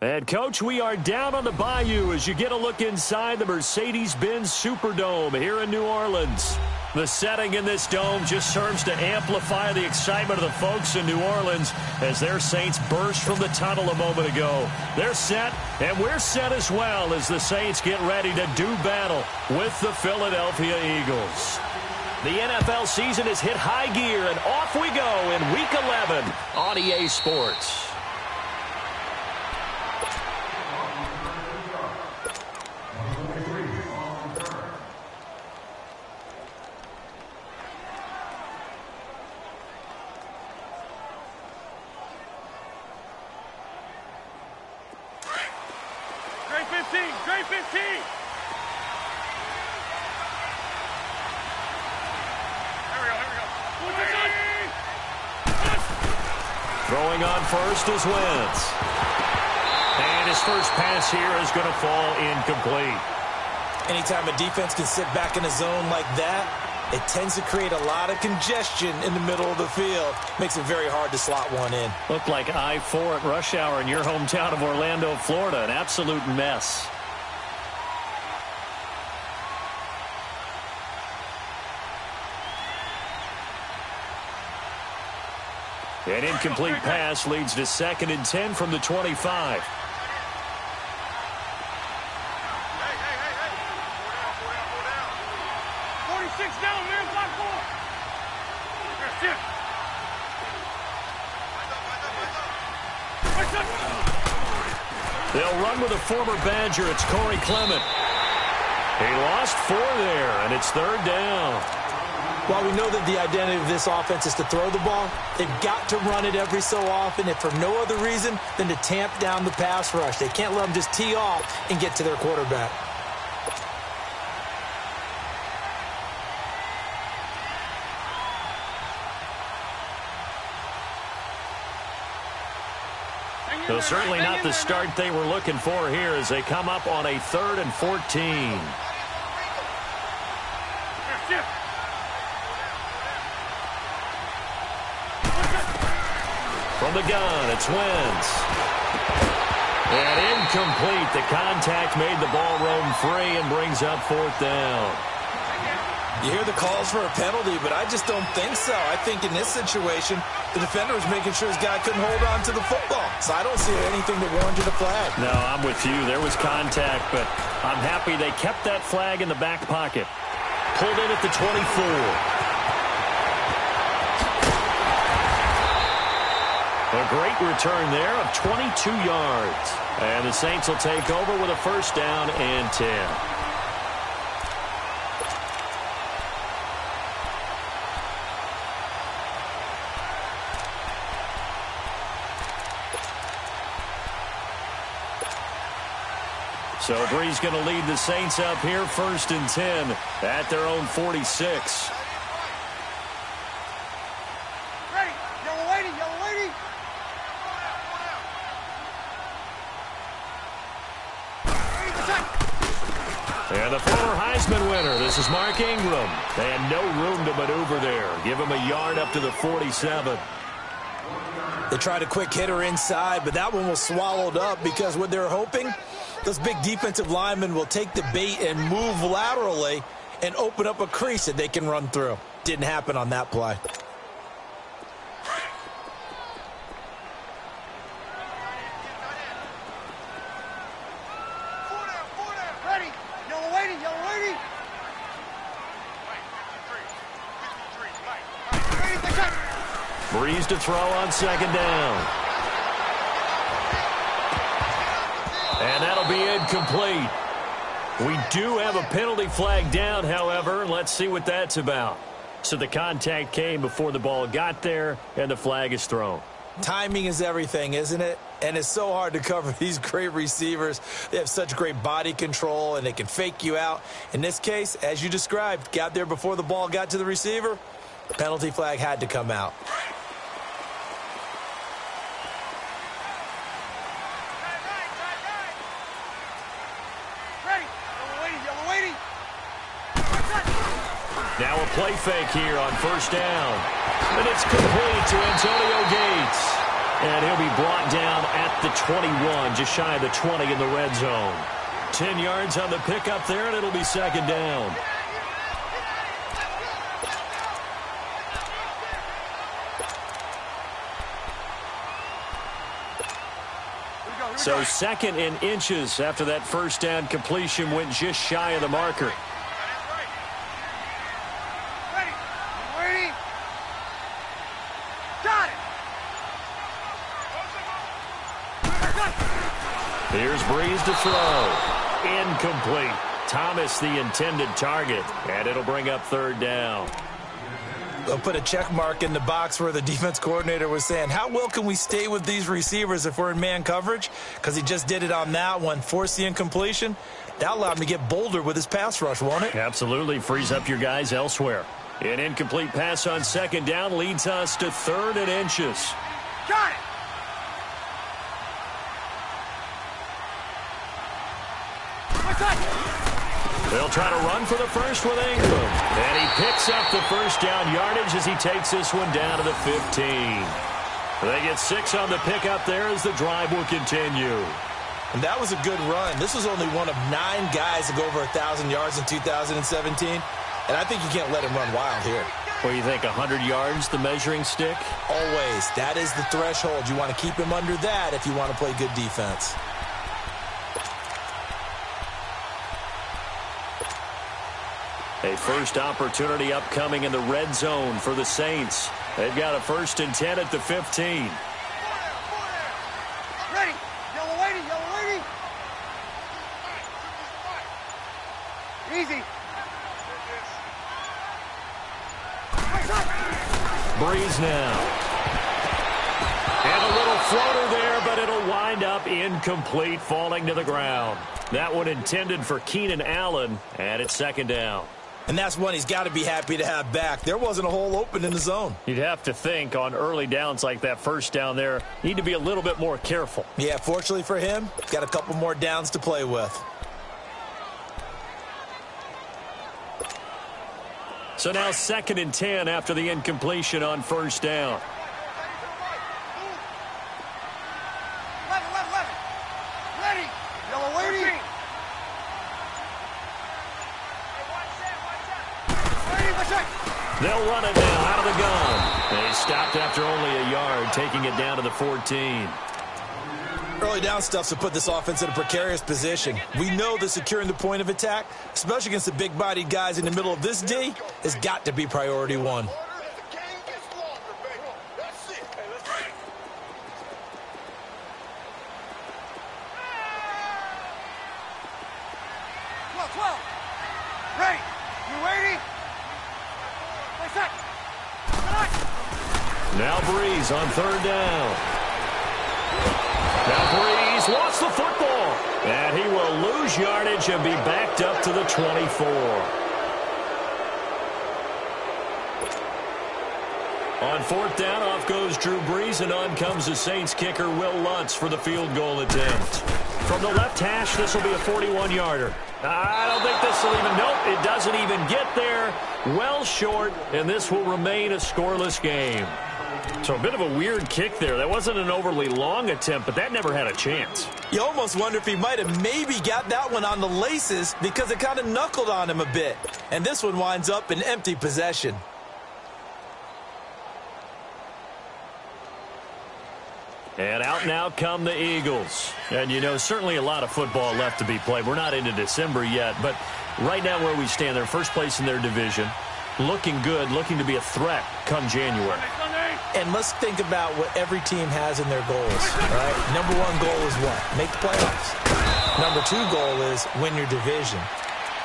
And, Coach, we are down on the Bayou as you get a look inside the Mercedes-Benz Superdome here in New Orleans. The setting in this dome just serves to amplify the excitement of the folks in New Orleans as their Saints burst from the tunnel a moment ago. They're set, and we're set as well as the Saints get ready to do battle with the Philadelphia Eagles. The NFL season has hit high gear, and off we go in Week 11 on EA Sports. Throwing on first is Wentz. And his first pass here is going to fall incomplete. Anytime a defense can sit back in a zone like that, it tends to create a lot of congestion in the middle of the field. Makes it very hard to slot one in. Looked like I-4 at rush hour in your hometown of Orlando, Florida. An absolute mess. An incomplete pass leads to 2nd and 10 from the 25. Hey. 46 down, man. Block 4. They'll run with a former Badger. It's Corey Clement. He lost 4 there, and it's 3rd down. While we know that the identity of this offense is to throw the ball, they've got to run it every so often, if for no other reason than to tamp down the pass rush. They can't let them just tee off and get to their quarterback. So certainly not the start they were looking for here as they come up on a 3rd and 14. From the gun, it's Wentz. And incomplete. The contact made the ball roam free and brings up 4th down. You hear the calls for a penalty, but I just don't think so. I think in this situation, the defender was making sure his guy couldn't hold on to the football. So I don't see anything that warranted a flag. No, I'm with you. There was contact, but I'm happy they kept that flag in the back pocket. Pulled in at the 24. A great return there of 22 yards. And the Saints will take over with a 1st down and 10. So Bree's going to lead the Saints up here 1st and 10 at their own 46. And the former Heisman winner, this is Mark Ingram. And no room to maneuver there. Give him a yard up to the 47. They tried a quick hitter inside, but that one was swallowed up because what they're hoping, those big defensive linemen will take the bait and move laterally and open up a crease that they can run through. Didn't happen on that play. Breeze to throw on 2nd down. And that'll be incomplete. We do have a penalty flag down, however. Let's see what that's about. So the contact came before the ball got there, and the flag is thrown. Timing is everything, isn't it? And it's so hard to cover these great receivers. They have such great body control, and they can fake you out. In this case, as you described, got there before the ball got to the receiver. Penalty flag had to come out. Now a play fake here on 1st down. And it's complete to Antonio Gates. And he'll be brought down at the 21, just shy of the 20 in the red zone. 10 yards on the pickup there, and it'll be second down. So second in inches after that first down completion went just shy of the marker. Ready? Got it! Here's Breeze to throw. Incomplete. Thomas the intended target, and it'll bring up third down. They'll put a check mark in the box where the defense coordinator was saying, how well can we stay with these receivers if we're in man coverage? Because he just did it on that one, forced the incompletion. That allowed him to get bolder with his pass rush, won't it? Absolutely. Frees up your guys elsewhere. An incomplete pass on second down leads us to third and inches. Got it! They'll try to run for the first with Ingram. And he picks up the first down yardage as he takes this one down to the 15. They get 6 on the pickup there as the drive will continue. And that was a good run. This was only one of 9 guys to go over 1,000 yards in 2017. And I think you can't let him run wild here. What do you think, 100 yards, the measuring stick? Always. That is the threshold. You want to keep him under that if you want to play good defense. A first opportunity upcoming in the red zone for the Saints. They've got a 1st and 10 at the 15. Ready! Yellow lady! Yellow lady! Easy! Breeze now. And a little floater there, but it'll wind up incomplete, falling to the ground. That one intended for Keenan Allen, and it's second down. And that's one he's got to be happy to have back. There wasn't a hole open in the zone. You'd have to think on early downs like that first down there, need to be a little bit more careful. Yeah, fortunately for him, got a couple more downs to play with. So now 2nd and 10 after the incompletion on first down. 11. Ready! Yellow lady! They'll run it now out of the gun. They stopped after only a yard, taking it down to the 14. Early down stuff to put this offense in a precarious position. We know that securing the point of attack, especially against the big-bodied guys in the middle of this D, has got to be priority one. Ready! You ready? Now Breeze on third down. Now Breeze lost the football. And he will lose yardage and be backed up to the 24. On fourth down, off goes Drew Brees, and on comes the Saints kicker Will Lutz for the field goal attempt. From the left hash, this will be a 41-yarder. I don't think this will even, nope, it doesn't even get there. Well short, and this will remain a scoreless game. So a bit of a weird kick there. That wasn't an overly long attempt, but that never had a chance. You almost wonder if he might have maybe got that one on the laces because it kind of knuckled on him a bit. And this one winds up in empty possession. And out now come the Eagles. And, you know, certainly a lot of football left to be played. We're not into December yet, but right now where we stand, they're first place in their division. Looking good, looking to be a threat come January. And let's think about what every team has in their goals, right? Number one goal is what? Make the playoffs. Number two goal is win your division.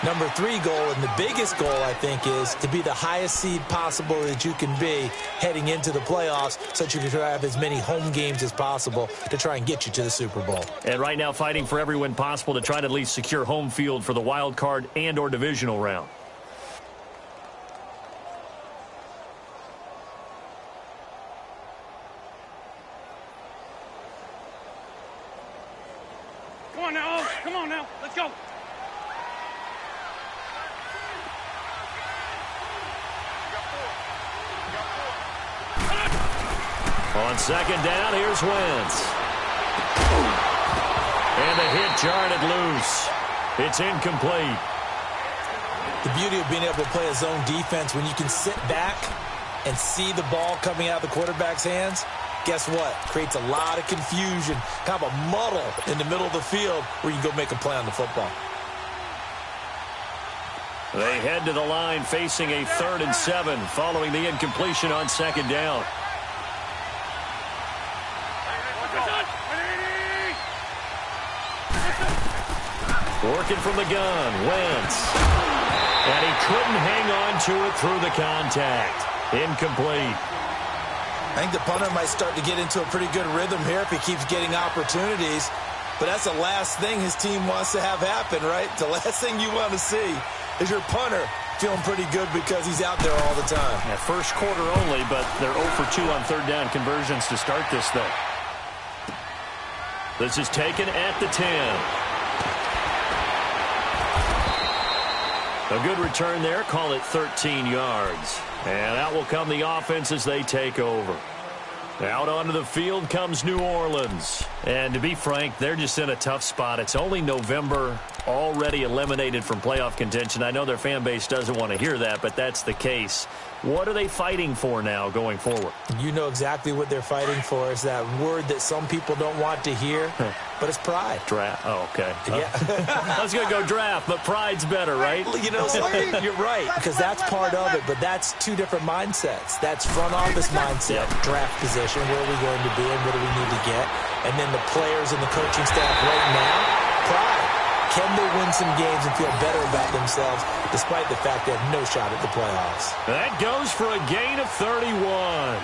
Number three goal, and the biggest goal, I think, is to be the highest seed possible that you can be heading into the playoffs so that you can have as many home games as possible to try and get you to the Super Bowl. And right now fighting for every win possible to try to at least secure home field for the wild card and or divisional round. Come on now, let's go. On second down, here's Wentz. And the hit jarred it loose. It's incomplete. The beauty of being able to play a zone defense when you can sit back and see the ball coming out of the quarterback's hands, guess what? Creates a lot of confusion, kind of a muddle in the middle of the field where you go make a play on the football. They head to the line facing a 3rd and 7 following the incompletion on second down. Working from the gun, Wentz. And he couldn't hang on to it through the contact. Incomplete. I think the punter might start to get into a pretty good rhythm here if he keeps getting opportunities. But that's the last thing his team wants to have happen, right? The last thing you want to see is your punter feeling pretty good because he's out there all the time. Yeah, first quarter only, but they're 0 for 2 on third down conversions to start this thing. This is taken at the 10. A good return there. Call it 13 yards. And out will come the offense as they take over. Out onto the field comes New Orleans. And to be frank, they're just in a tough spot. It's only November, already eliminated from playoff contention. I know their fan base doesn't want to hear that, but that's the case. What are they fighting for now going forward? You know exactly what they're fighting for. Is that word that some people don't want to hear, but it's pride. Draft. Oh, okay. Yeah. I was going to go draft, but pride's better, right? You know, you're right, because that's part of it, but that's two different mindsets. That's front office mindset, draft position, where are we going to be and what do we need to get? And then the players and the coaching staff right now, pride. Can they win some games and feel better about themselves despite the fact they have no shot at the playoffs? That goes for a gain of 31.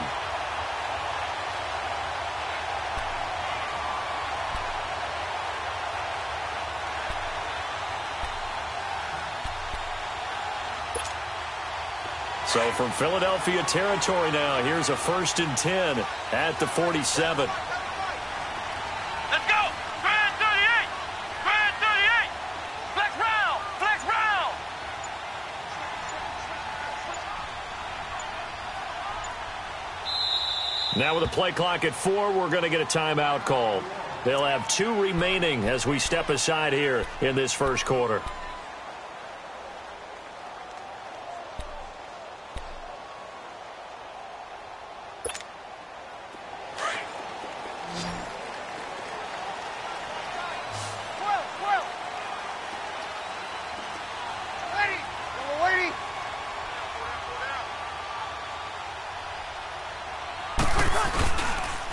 So from Philadelphia territory now, here's a 1st and 10 at the 47. Now with a play clock at 4, we're going to get a timeout call. They'll have 2 remaining as we step aside here in this first quarter.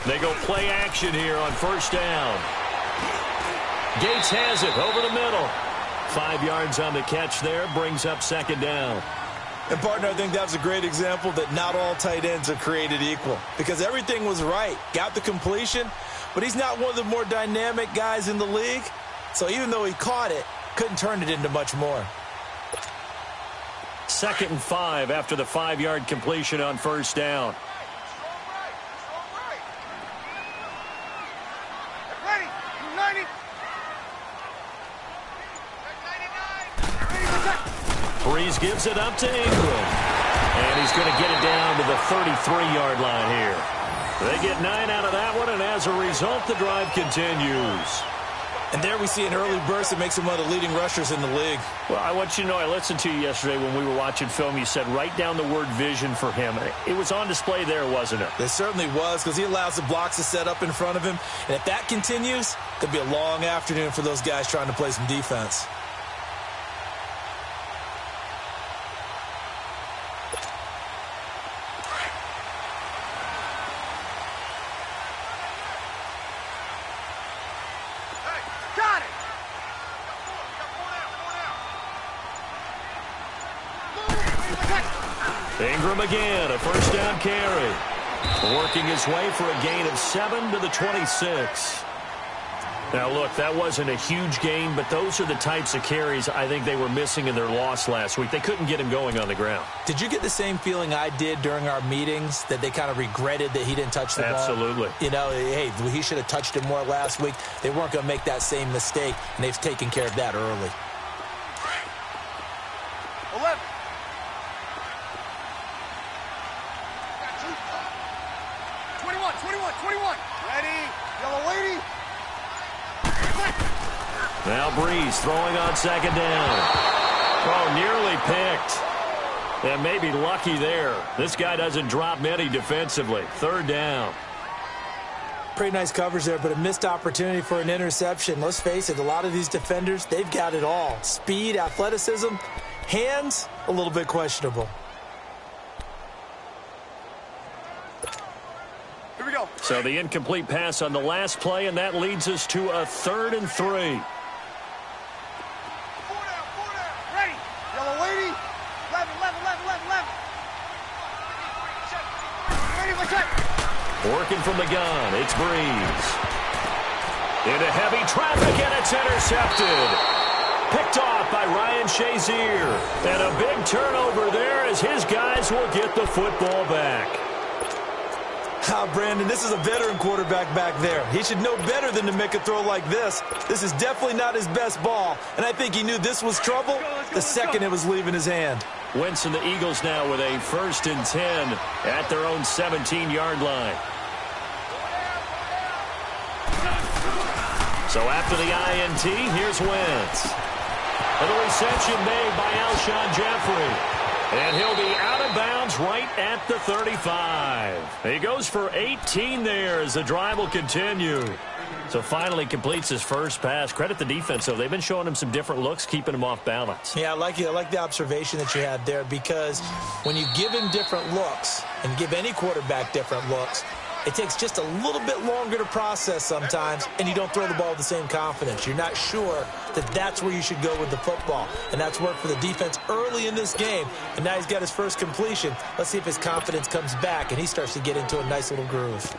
They go play action here on first down. Gates has it over the middle. 5 yards on the catch there, brings up second down. And, partner, I think that was a great example that not all tight ends are created equal because everything was right. Got the completion, but he's not one of the more dynamic guys in the league. So even though he caught it, couldn't turn it into much more. 2nd and 5 after the 5-yard completion on first down. Breeze gives it up to Ingram. And he's going to get it down to the 33-yard line here. They get 9 out of that one, and as a result, the drive continues. And there we see an early burst that makes him one of the leading rushers in the league. Well, I want you to know, I listened to you yesterday when we were watching film. You said write down the word vision for him. It was on display there, wasn't it? It certainly was, because he allows the blocks to set up in front of him. And if that continues, it could be a long afternoon for those guys trying to play some defense. Ingram again, a first down carry. Working his way for a gain of 7 to the 26. Now, look, that wasn't a huge gain, but those are the types of carries I think they were missing in their loss last week. They couldn't get him going on the ground. Did you get the same feeling I did during our meetings, that they kind of regretted that he didn't touch the ball? Absolutely. You know, hey, he should have touched it more last week. They weren't going to make that same mistake, and they've taken care of that early. 11. Got 21. Now Breeze throwing on second down. Oh, nearly picked. And maybe lucky there. This guy doesn't drop many defensively. Third down. Pretty nice coverage there, but a missed opportunity for an interception. Let's face it, a lot of these defenders, they've got it all. Speed, athleticism, hands, a little bit questionable. Here we go. So the incomplete pass on the last play, and that leads us to a 3rd and 3. 4 down. Ready. Yellow waiting. 11. Ready, my check. Working from the gun, it's Breeze. Into heavy traffic, and it's intercepted. Picked off by Ryan Shazier. And a big turnover there as his guys will get the football back. Brandon, this is a veteran quarterback back there. He should know better than to make a throw like this. This is definitely not his best ball, and I think he knew this was trouble the second it was leaving his hand. Wentz and the Eagles now with a 1st and 10 at their own 17-yard line. So after the INT, here's Wentz. And the reception made by Alshon Jeffrey. And he'll be out of bounds right at the 35. He goes for 18 there as the drive will continue. So finally completes his first pass. Credit the defense, though. They've been showing him some different looks, keeping him off balance. Yeah, I like it. I like the observation that you had there, because when you give him different looks and give any quarterback different looks, it takes just a little bit longer to process sometimes, and you don't throw the ball with the same confidence. You're not sure that that's where you should go with the football, and that's worked for the defense early in this game, and now he's got his first completion. Let's see if his confidence comes back, and he starts to get into a nice little groove.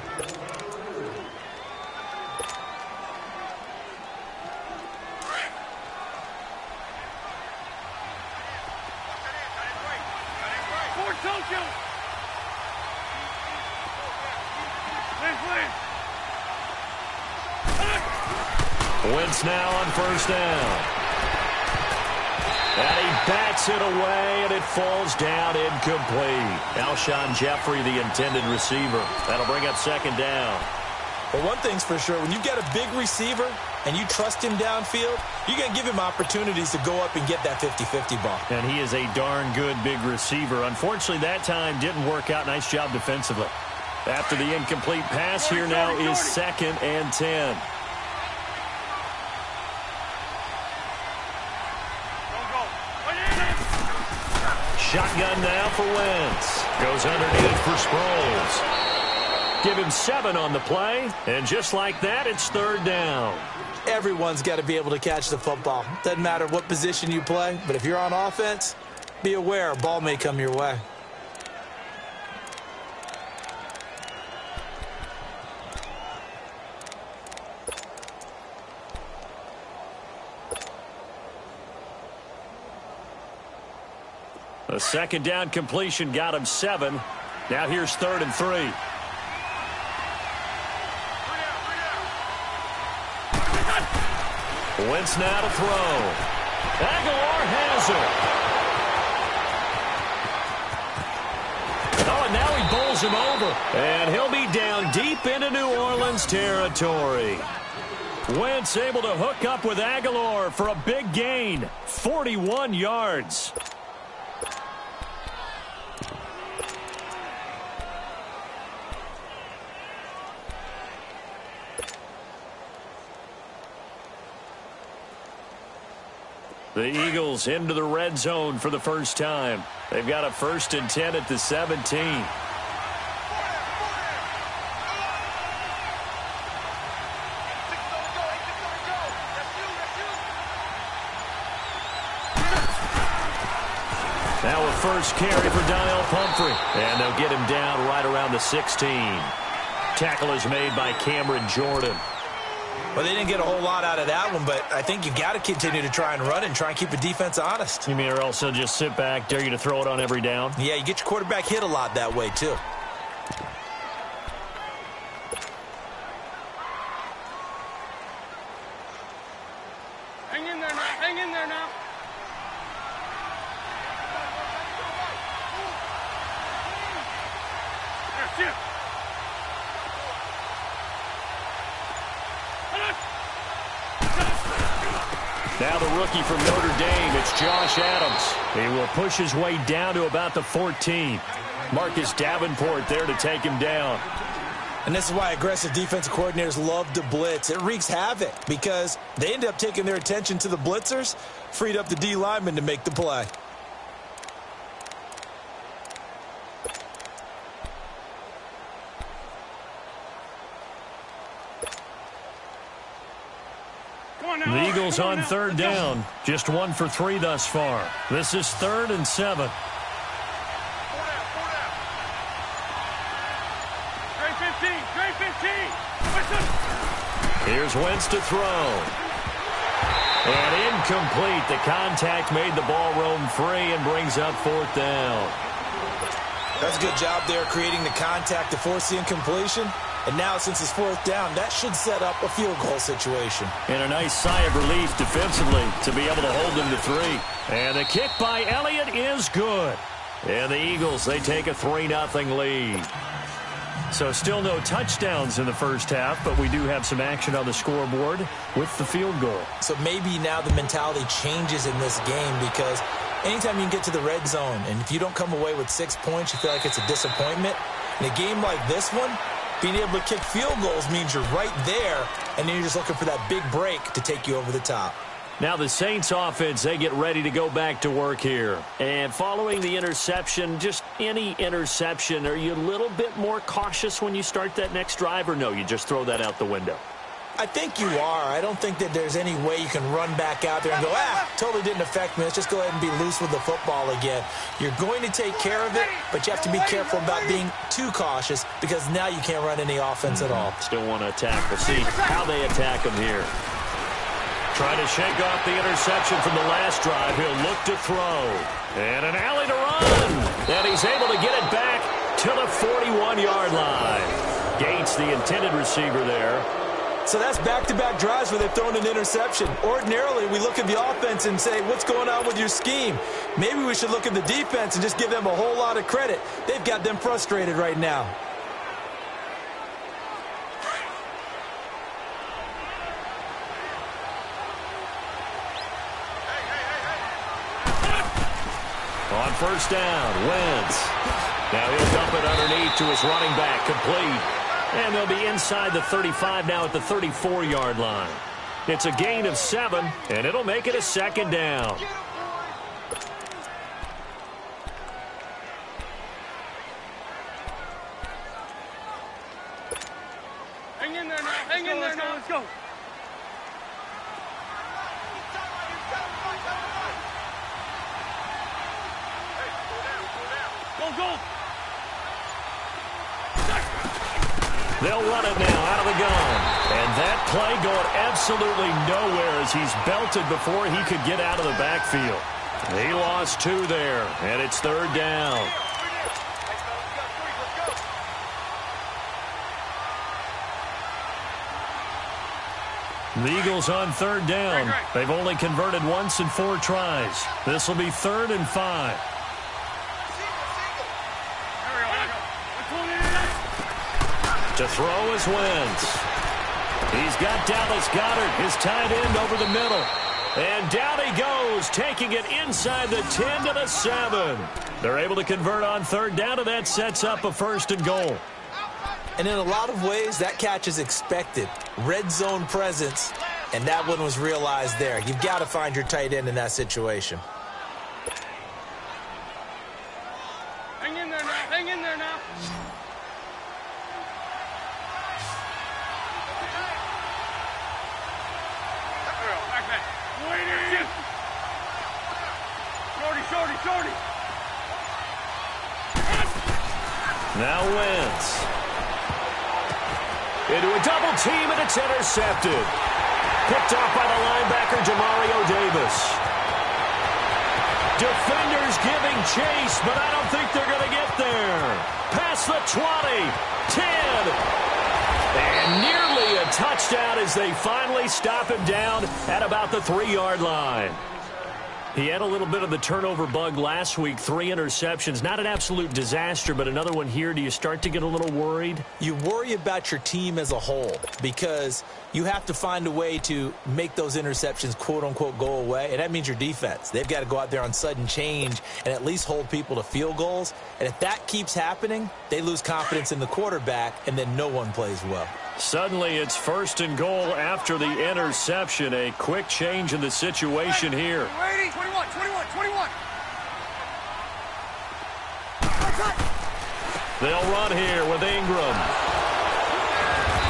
Wentz now on 1st down. And he bats it away, and it falls down incomplete. Alshon Jeffrey, the intended receiver. That'll bring up 2nd down. But one thing's for sure, when you've got a big receiver and you trust him downfield, you're going to give him opportunities to go up and get that 50-50 ball. And he is a darn good big receiver. Unfortunately, that time didn't work out. Nice job defensively. After the incomplete pass, here now is 2nd and 10. Shotgun now for Wentz. Goes underneath for Sproles. Give him 7 on the play, and just like that, it's 3rd down. Everyone's got to be able to catch the football. Doesn't matter what position you play, but if you're on offense, be aware a ball may come your way. A 2nd down completion got him 7. Now here's 3rd and 3. Wentz now to throw. Aguilar has it. Oh, and now he bowls him over. And he'll be down deep into New Orleans territory. Wentz able to hook up with Aguilar for a big gain. 41 yards. The Eagles into the red zone for the first time. They've got a 1st and 10 at the 17. Now a first carry for Daniel Pumphrey. And they'll get him down right around the 16. Tackle is made by Cameron Jordan. Well, they didn't get a whole lot out of that one, but I think you got to continue to try and run and try and keep the defense honest. You mean or else they'll just sit back, dare you to throw it on every down? Yeah, you get your quarterback hit a lot that way, too. Hang in there now. Hang in there now. That's it. Now the rookie from Notre Dame, it's Josh Adams. He will push his way down to about the 14. Marcus Davenport there to take him down. And this is why aggressive defensive coordinators love to blitz. It wreaks havoc because they end up taking their attention to the blitzers, freed up the D lineman to make the play. The Eagles on third down. Just 1 for 3 thus far. This is 3rd and 7. Here's Wentz to throw. And incomplete. The contact made the ball roam free and brings up 4th down. That's a good job there creating the contact to force the incompletion. And now, since it's 4th down, that should set up a field goal situation. And a nice sigh of relief defensively to be able to hold them to 3. And the kick by Elliott is good. And the Eagles, they take a 3-0 lead. So still no touchdowns in the first half, but we do have some action on the scoreboard with the field goal. So maybe now the mentality changes in this game because anytime you can get to the red zone, and if you don't come away with 6 points, you feel like it's a disappointment. In a game like this one, being able to kick field goals means you're right there, and then you're just looking for that big break to take you over the top. Now the Saints offense, they get ready to go back to work here. And following the interception, just any interception, are you a little bit more cautious when you start that next drive, or no, you just throw that out the window? I think you are. I don't think that there's any way you can run back out there and go, totally didn't affect me. Let's just go ahead and be loose with the football again. You're going to take care of it, but you have to be careful about being too cautious because now you can't run any offense at all. Still want to attack. We'll see how they attack them here. Trying to shake off the interception from the last drive. He'll look to throw. And an alley to run. And he's able to get it back to the 41-yard line. Gates, the intended receiver there. So that's back-to-back drives where they've thrown an interception. Ordinarily, we look at the offense and say, what's going on with your scheme? Maybe we should look at the defense and just give them a whole lot of credit. They've got them frustrated right now. On first down, Wentz. Now he'll dump it underneath to his running back, complete. And they'll be inside the 35 now at the 34-yard line. It's a gain of 7, and it'll make it a 2nd down. Hang in there now. Hang in there now. Let's go. Go. They'll run it now out of the gun. And that play going absolutely nowhere as he's belted before he could get out of the backfield. He lost 2 there, and it's 3rd down. The Eagles on 3rd down. They've only converted once in 4 tries. This will be 3rd and 5. To throw is Wentz. He's got Dallas Goedert, his tight end, over the middle. And down he goes, taking it inside the 10 to the 7. They're able to convert on 3rd down, and that sets up a 1st and goal. And in a lot of ways, that catch is expected. Red zone presence, and that one was realized there. You've got to find your tight end in that situation. Hang in there now. Hang in there now. Shorty. Now Wentz. Into a double team, and it's intercepted. Picked off by the linebacker, Demario Davis. Defenders giving chase, but I don't think they're going to get there. Past the 20, 10, and nearly a touchdown as they finally stop him down at about the 3-yard line. He had a little bit of the turnover bug last week, 3 interceptions. Not an absolute disaster, but another one here. Do you start to get a little worried? You worry about your team as a whole because you have to find a way to make those interceptions, quote-unquote, go away, and that means your defense. They've got to go out there on sudden change and at least hold people to field goals, and if that keeps happening, they lose confidence in the quarterback, and then no one plays well. Suddenly, it's 1st and goal after the interception. A quick change in the situation here. Ready? 21. They'll run here with Ingram.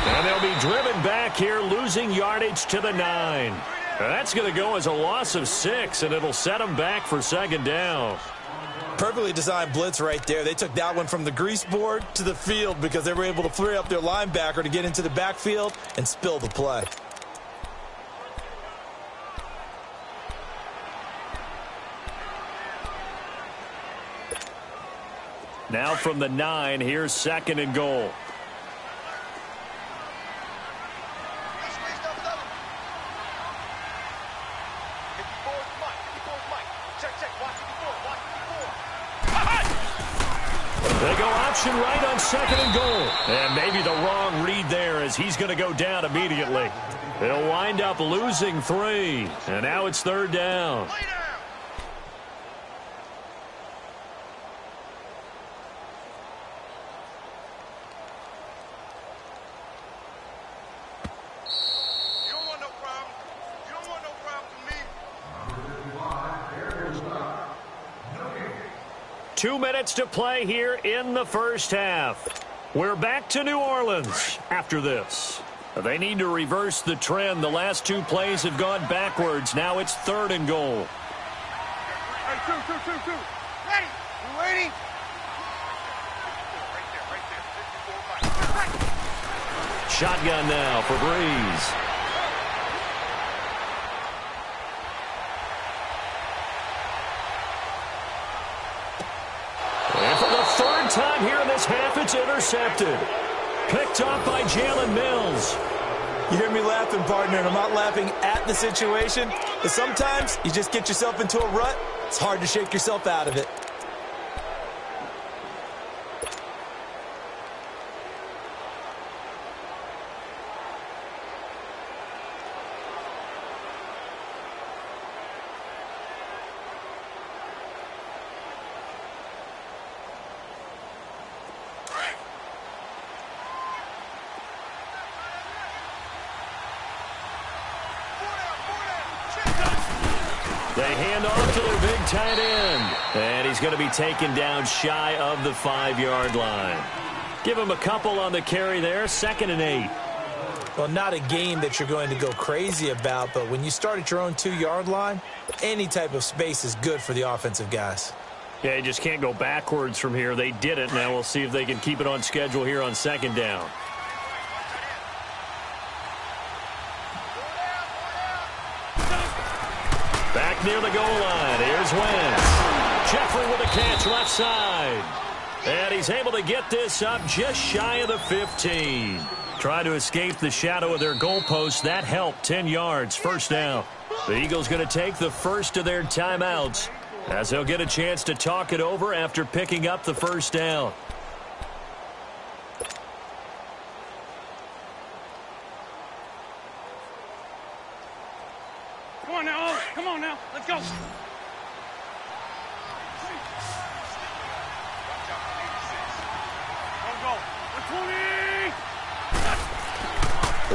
And they'll be driven back here, losing yardage to the 9. That's going to go as a loss of 6, and it'll set them back for 2nd down. Perfectly designed blitz right there. They took that one from the grease board to the field because they were able to free up their linebacker to get into the backfield and spill the play. Now from the 9, here's 2nd and goal. They go option right on 2nd and goal. And maybe the wrong read there as he's going to go down immediately. They'll wind up losing 3. And now it's 3rd down. You don't want no problem. You don't want no problem with me. 2 minutes to play here in the first half. We're back to New Orleans after this. They need to reverse the trend. The last 2 plays have gone backwards. Now it's 3rd and goal. Hey, two. Ready? You ready? Right there. Shotgun now for Breeze. And for the 3rd time here in this half, it's intercepted. Picked off by Jalen Mills. You hear me laughing, partner, and I'm not laughing at the situation. But sometimes you just get yourself into a rut. It's hard to shake yourself out of it. They hand off to their big tight end. And he's going to be taken down shy of the 5-yard line. Give him a couple on the carry there. 2nd and 8. Well, not a game that you're going to go crazy about, but when you start at your own 2-yard line, any type of space is good for the offensive guys. Yeah, you just can't go backwards from here. They did it. Now we'll see if they can keep it on schedule here on 2nd down. Back near the goal line. Here's Wentz. Jeffrey with a catch left side. And he's able to get this up just shy of the 15. Trying to escape the shadow of their goalpost. That helped. 10 yards. 1st down. The Eagles going to take the first of their timeouts as they'll get a chance to talk it over after picking up the 1st down. Come on now. Let's go.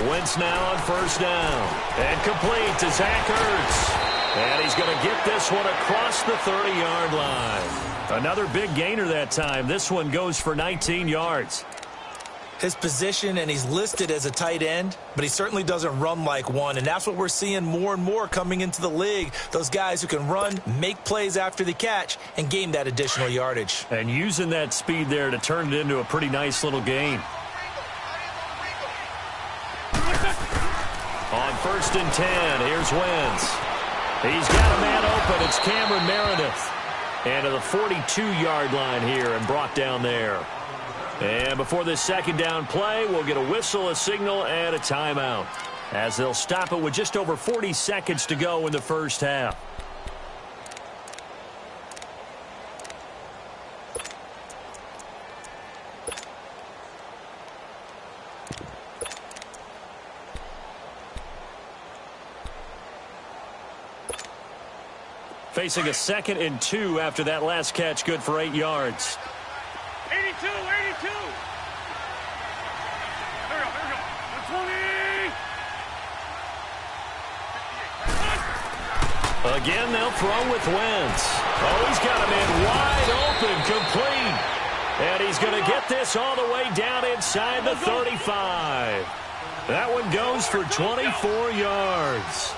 Wentz now on 1st down. And complete to Zach Ertz. And he's going to get this one across the 30-yard line. Another big gainer that time. This one goes for 19 yards. His position, and he's listed as a tight end, but he certainly doesn't run like one, and that's what we're seeing more and more coming into the league. Those guys who can run, make plays after the catch, and gain that additional yardage. And using that speed there to turn it into a pretty nice little gain. On 1st and 10, here's Wentz. He's got a man open. It's Cameron Meredith. And to the 42-yard line here and brought down there. And before this 2nd down play, we'll get a whistle, a signal, and a timeout, as they'll stop it with just over 40 seconds to go in the 1st half. facing a 2nd and 2 after that last catch, good for 8 yards. 82, 82. Here we go. 120. Again, they'll throw with Wentz. Oh, he's got him in wide open, complete. And he's going to get this all the way down inside the 35. That one goes for 24 yards.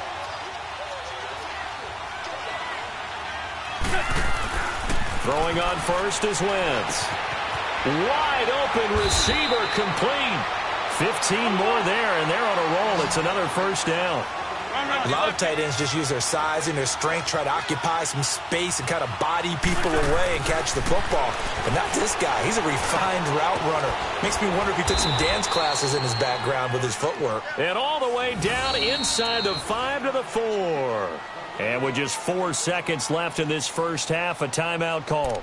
Throwing on first is Wentz. Wide open receiver, complete. 15 more there, and they're on a roll. It's another first down. A lot of tight ends just use their size and their strength, try to occupy some space and kind of body people away and catch the football. But not this guy. He's a refined route runner. Makes me wonder if he took some dance classes in his background with his footwork. And all the way down inside the 5 to the 4. And with just 4 seconds left in this first half, a timeout call.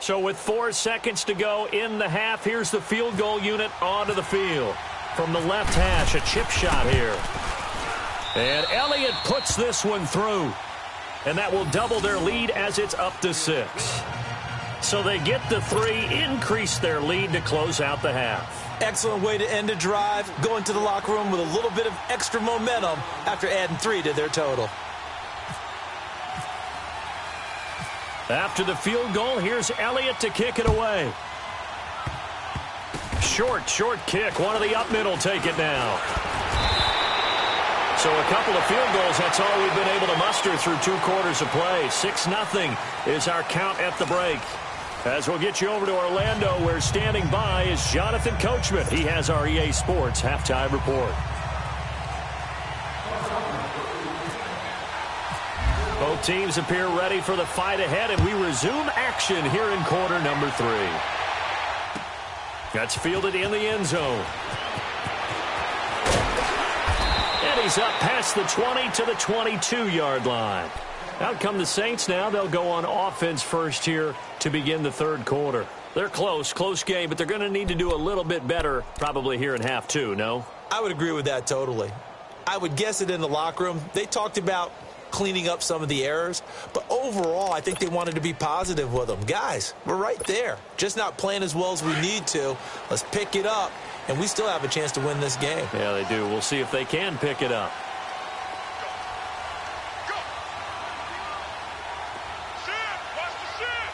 So with 4 seconds to go in the half, here's the field goal unit onto the field. From the left hash, a chip shot here. And Elliott puts this one through. And that will double their lead as it's up to 6. So they get the 3, increase their lead to close out the half. Excellent way to end a drive. Go into the locker room with a little bit of extra momentum after adding 3 to their total. After the field goal, here's Elliott to kick it away. Short kick. One of the up middle take it now. So a couple of field goals, that's all we've been able to muster through 2 quarters of play. 6-0 is our count at the break. As we'll get you over to Orlando, where standing by is Jonathan Coachman. He has our EA Sports halftime report. Both teams appear ready for the fight ahead, and we resume action here in quarter number 3. That's fielded in the end zone. And he's up past the 20 to the 22-yard line. Out come the Saints now. They'll go on offense first here to begin the 3rd quarter. They're close game, but they're going to need to do a little bit better probably here in half 2, no? I would agree with that totally. I would guess it in the locker room. They talked about cleaning up some of the errors, but overall I think they wanted to be positive with them. Guys, we're right there, just not playing as well as we need to. Let's pick it up, and we still have a chance to win this game. Yeah, they do. We'll see if they can pick it up. Go. Sit. Watch the sit.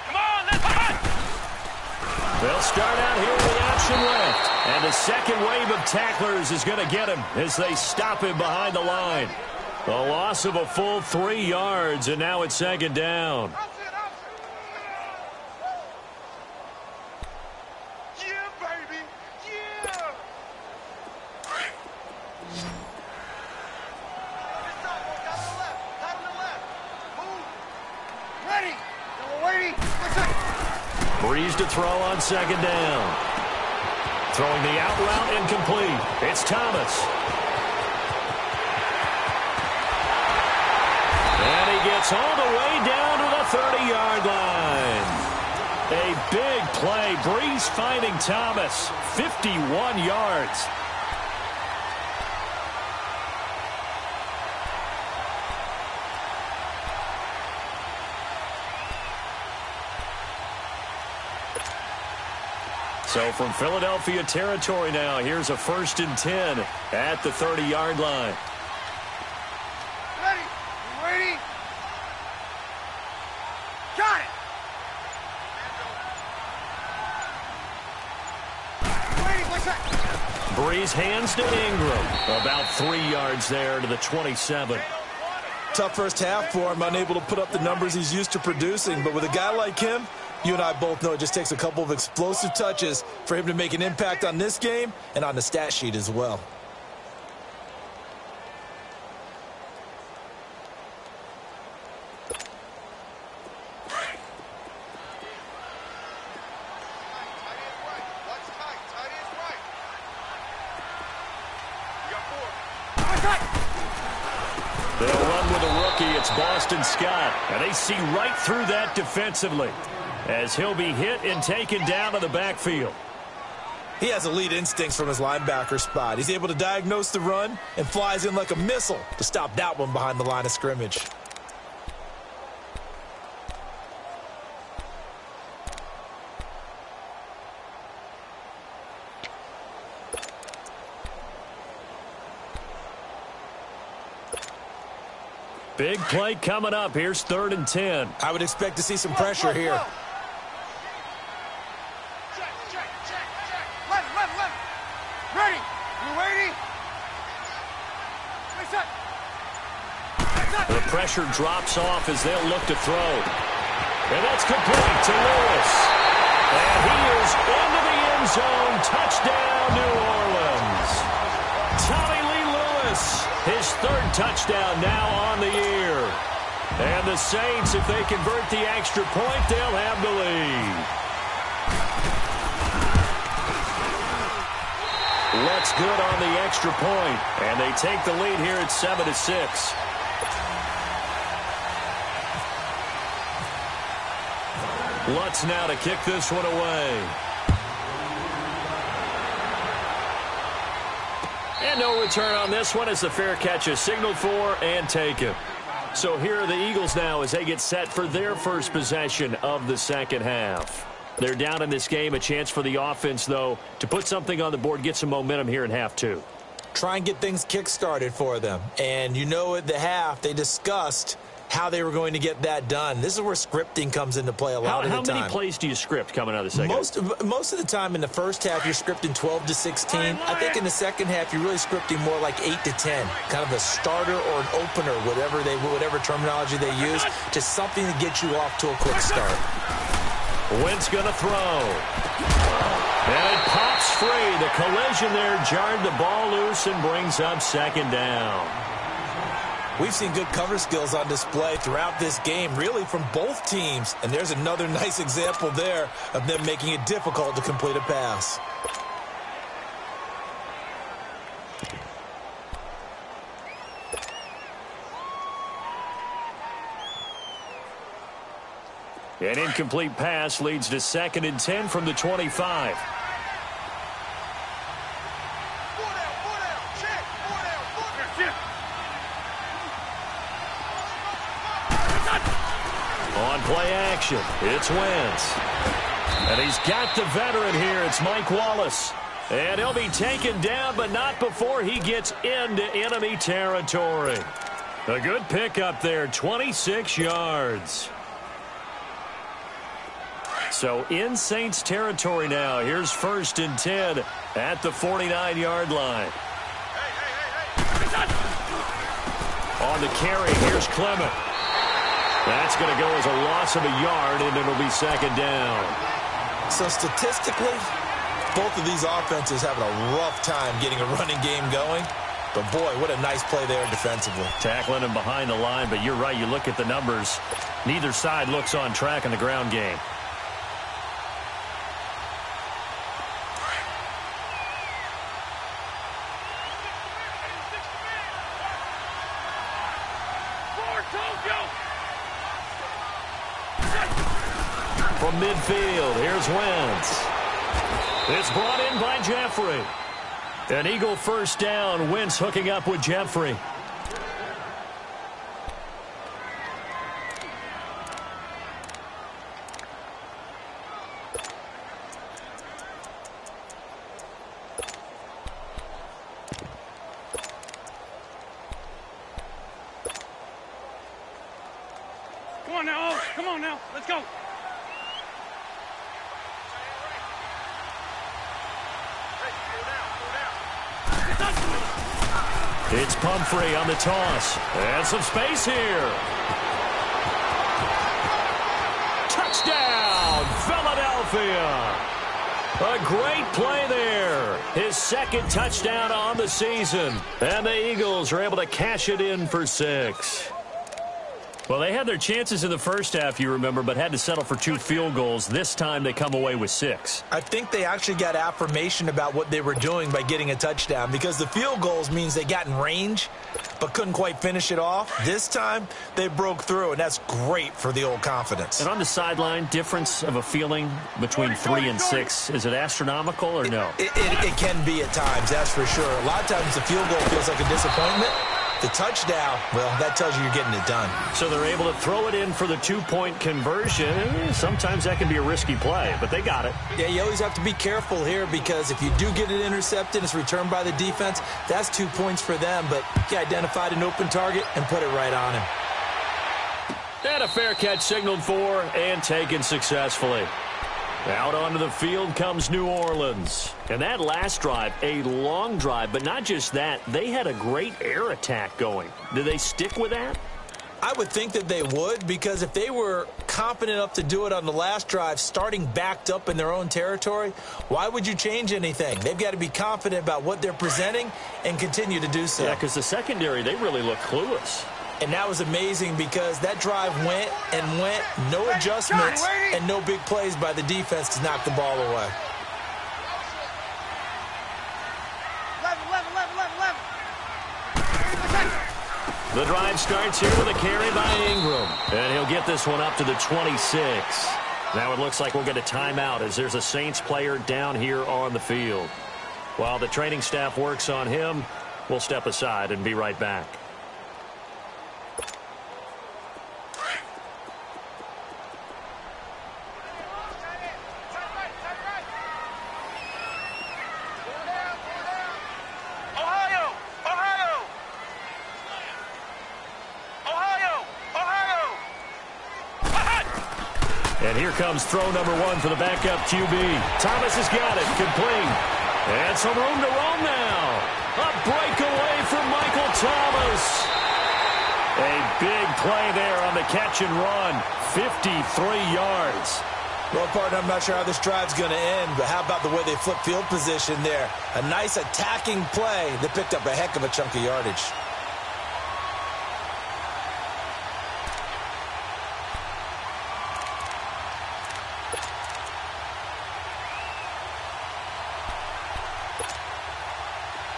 Come on, let's hot. They'll start out here with action left. And the second wave of tacklers is going to get him as they stop him behind the line. A loss of a full 3 yards, and now it's 2nd down. Yeah, baby. Yeah. Ready. Waiting. Breeze to throw on 2nd down. Throwing the out route incomplete. It's Thomas. And he gets all the way down to the 30-yard line. A big play. Breeze finding Thomas. 51 yards. So from Philadelphia territory now, here's a 1st and 10 at the 30-yard line. Ready. Ready. Got it. Waiting. What's that? Breeze hands to Ingram. About 3 yards there to the 27. Tough first half for him, unable to put up the numbers he's used to producing. But with a guy like him, you and I both know it just takes a couple of explosive touches for him to make an impact on this game and on the stat sheet as well. They'll run with a rookie. It's Boston Scott. And they see right through that defensively as he'll be hit and taken down to the backfield. He has elite instincts from his linebacker spot. He's able to diagnose the run and flies in like a missile to stop that one behind the line of scrimmage. Big play coming up. Here's 3rd and 10. I would expect to see some pressure here. Ready? You waiting? The pressure drops off as they'll look to throw. And that's complete to Lewis. And he is into the end zone. Touchdown, New Orleans. Tommy Lee Lewis, his 3rd touchdown now on the year. And the Saints, if they convert the extra point, they'll have the lead. Looks good on the extra point, and they take the lead here at 7-6. Lutz now to kick this one away. And no return on this one as the fair catch is signaled for and taken. So here are the Eagles now as they get set for their first possession of the second half. They're down in this game. A chance for the offense, though, to put something on the board, get some momentum here in half 2. Try and get things kick-started for them. And you know at the half, they discussed how they were going to get that done. This is where scripting comes into play a lot of the time. How many plays do you script coming out of the second? Most of the time in the first half, you're scripting 12 to 16. I think in the second half, you're really scripting more like 8 to 10. Kind of a starter or an opener, whatever terminology they use. Just something to get you off to a quick start. Wentz going to throw. And it pops free. The collision there jarred the ball loose and brings up 2nd down. We've seen good cover skills on display throughout this game, really from both teams. And there's another nice example there of them making it difficult to complete a pass. An incomplete pass leads to 2nd and 10 from the 25. On play action, it's Wentz. And he's got the veteran here. It's Mike Wallace. And he'll be taken down, but not before he gets into enemy territory. A good pickup there, 26 yards. So in Saints territory now. Here's 1st and 10 at the 49-yard line. On the carry, here's Clement. That's going to go as a loss of a yard, and it'll be 2nd down. So statistically, both of these offenses having a rough time getting a running game going. But, boy, what a nice play there defensively. Tackling him behind the line, but you're right. You look at the numbers. Neither side looks on track in the ground game. From midfield, here's Wentz. It's brought in by Jeffrey. An Eagle 1st down. Wentz hooking up with Jeffrey. Come on now, Oaks. Come on now. Let's go. It's Pumphrey on the toss. And some space here. Touchdown, Philadelphia. A great play there. His 2nd touchdown on the season. And the Eagles are able to cash it in for 6. Well, they had their chances in the first half, you remember, but had to settle for 2 field goals. This time they come away with 6. I think they actually got affirmation about what they were doing by getting a touchdown, because the field goals means they got in range but couldn't quite finish it off. This time they broke through, and that's great for the old confidence. And on the sideline, difference of a feeling between 3 and 6, is it astronomical or no? It can be at times, that's for sure. A lot of times the field goal feels like a disappointment. The touchdown, well, that tells you you're getting it done. So they're able to throw it in for the 2-point conversion. Sometimes that can be a risky play, but they got it. Yeah, you always have to be careful here, because if you do get it intercepted, it's returned by the defense, that's 2 points for them, but he identified an open target and put it right on him. And a fair catch signaled for and taken successfully. Out onto the field comes New Orleans. And that last drive, a long drive, but not just that, they had a great air attack going. Do they stick with that? I would think that they would, because if they were confident enough to do it on the last drive, starting backed up in their own territory, why would you change anything? They've got to be confident about what they're presenting and continue to do so. Yeah, because the secondary, they really look clueless. And that was amazing, because that drive went and went, no adjustments, and no big plays by the defense to knock the ball away. 11. The drive starts here with a carry by Ingram. And he'll get this one up to the 26. Now it looks like we'll get a timeout as there's a Saints player down here on the field. While the training staff works on him, we'll step aside and be right back. And here comes throw number 1 for the backup QB. Thomas has got it. Complete. And some room to roam now. A breakaway from Michael Thomas. A big play there on the catch and run. 53 yards. Well, partner, I'm not sure how this drive's going to end, but how about the way they flip field position there? A nice attacking play that picked up a heck of a chunk of yardage.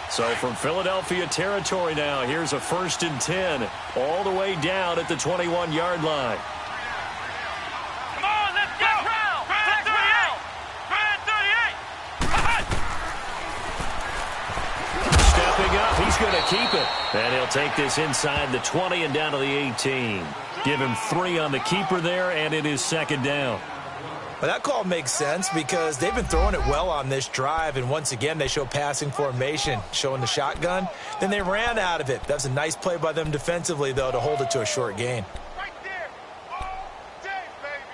So from Philadelphia territory now, here's a 1st and 10, all the way down at the 21-yard line. Come on, let's go! Flat 38! Stepping up, he's going to keep it. And he'll take this inside the 20 and down to the 18. Give him 3 on the keeper there, and it is 2nd down. Well, that call makes sense, because they've been throwing it well on this drive, and once again they show passing formation, showing the shotgun. Then they ran out of it. That's a nice play by them defensively, though, to hold it to a short gain. Right there! All day, baby!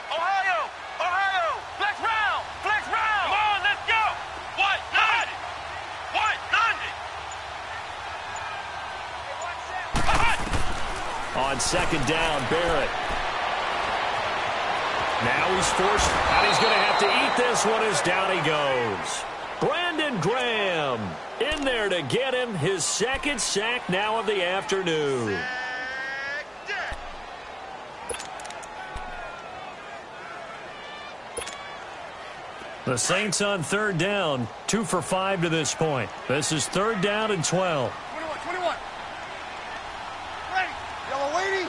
Ohio! Ohio! Flex round! Flex round! Come on, let's go! What? 90! What? 90! On 2nd down, Barrett. Now he's forced, and he's going to have to eat this one as down he goes. Brandon Graham in there to get him his 2nd sack now of the afternoon. The Saints on 3rd down, 2 for 5 to this point. This is 3rd down and 12. 21. Ready. Yellow lady.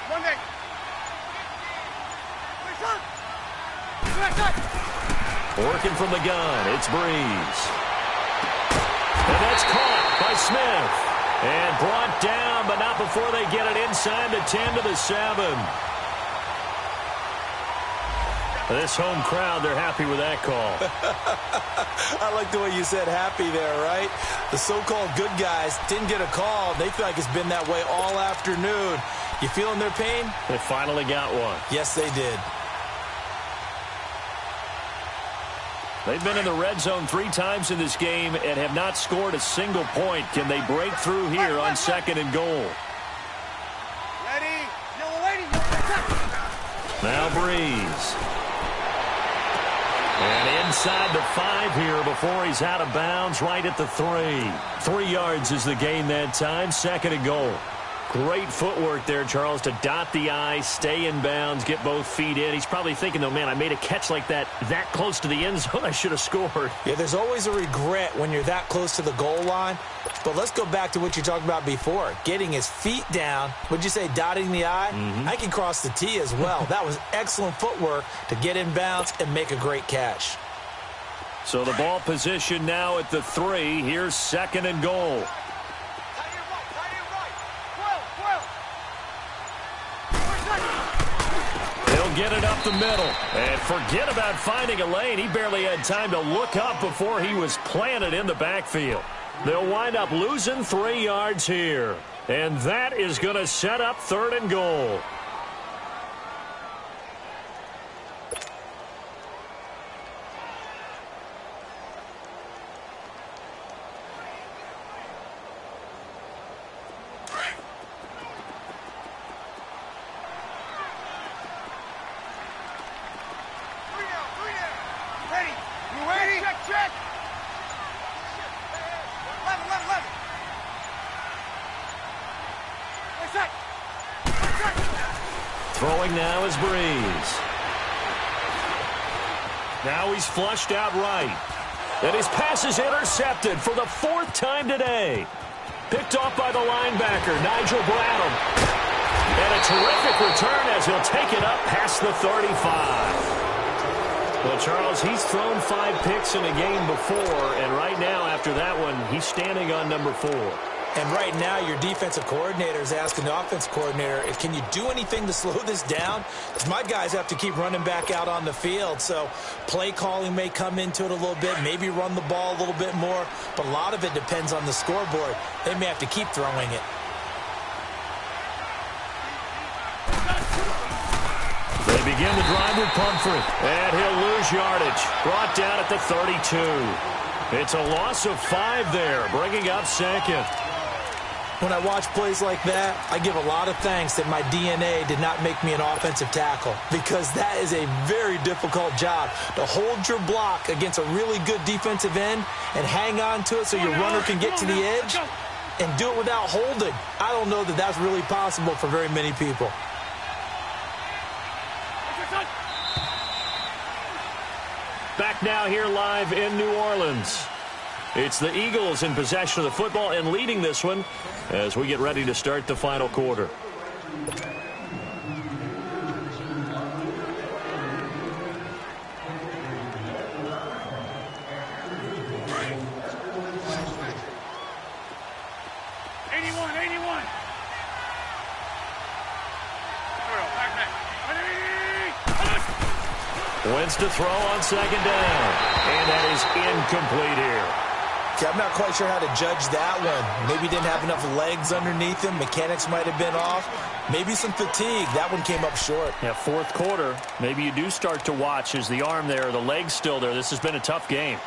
Monday. Working from the gun, it's Breeze. And that's caught by Smith. And brought down, but not before they get it inside the 10 to the 7. This home crowd, they're happy with that call. I like the way you said happy there, right? The so-called good guys didn't get a call. They feel like it's been that way all afternoon. You feeling their pain? They finally got one. Yes, they did. They've been in the red zone 3 times in this game and have not scored a single point. Can they break through here on 2nd and goal? Now Breeze. And inside the 5 here before he's out of bounds, right at the 3. 3 yards is the gain that time, 2nd and goal. Great footwork there, Charles, to dot the I, stay in bounds, get both feet in. He's probably thinking, though, man, I made a catch like that close to the end zone. I should have scored. Yeah, there's always a regret when you're that close to the goal line. But let's go back to what you talked about before, getting his feet down. Would you say dotting the I? I can cross the T as well. That was excellent footwork to get in bounds and make a great catch. So the ball position now at the 3. Here's 2nd and goal. Get it up the middle. And forget about finding a lane. He barely had time to look up before he was planted in the backfield. They'll wind up losing 3 yards here. And that is going to set up 3rd and goal. Throwing now is Breeze. Now he's flushed out right. And his pass is intercepted for the 4th time today. Picked off by the linebacker, Nigel Bradham. And a terrific return as he'll take it up past the 35. Well, Charles, he's thrown 5 picks in a game before, and right now, after that one, he's standing on number 4. And right now, your defensive coordinator is asking the offensive coordinator, can you do anything to slow this down? Because my guys have to keep running back out on the field. So play calling may come into it a little bit, maybe run the ball a little bit more. But a lot of it depends on the scoreboard. They may have to keep throwing it. They begin the drive with Pumphrey. And he'll lose yardage. Brought down at the 32. It's a loss of 5 there, bringing up 2nd. When I watch plays like that, I give a lot of thanks that my DNA did not make me an offensive tackle, because that is a very difficult job to hold your block against a really good defensive end and hang on to it so your runner can get to the edge and do it without holding. I don't know that that's really possible for very many people. Back now here live in New Orleans. It's the Eagles in possession of the football and leading this one as we get ready to start the final quarter. Wentz to throw on 2nd down. And that is incomplete here. Okay, I'm not quite sure how to judge that one. Maybe didn't have enough legs underneath him. Mechanics might have been off. Maybe some fatigue. That one came up short. Yeah, 4th quarter. Maybe you do start to watch. Is the arm there, the leg's still there? This has been a tough game.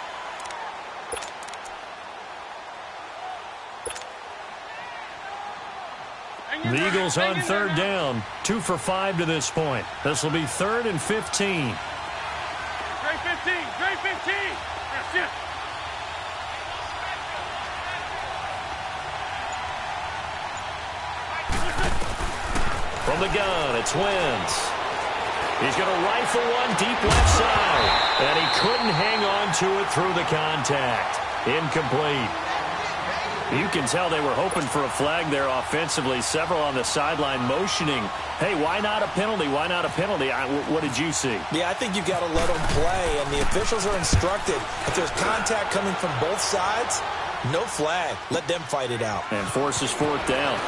The Eagles on 3rd down. 2 for 5 to this point. This will be 3rd and 15. Great 15. Great 15. That's it. From the gun, it's Wentz. He's going to rifle one deep left side. And he couldn't hang on to it through the contact. Incomplete. You can tell they were hoping for a flag there offensively. Several on the sideline motioning. Hey, why not a penalty? Why not a penalty? What did you see? Yeah, I think you've got to let them play, and the officials are instructed. If there's contact coming from both sides, no flag. Let them fight it out. And forces 4th down.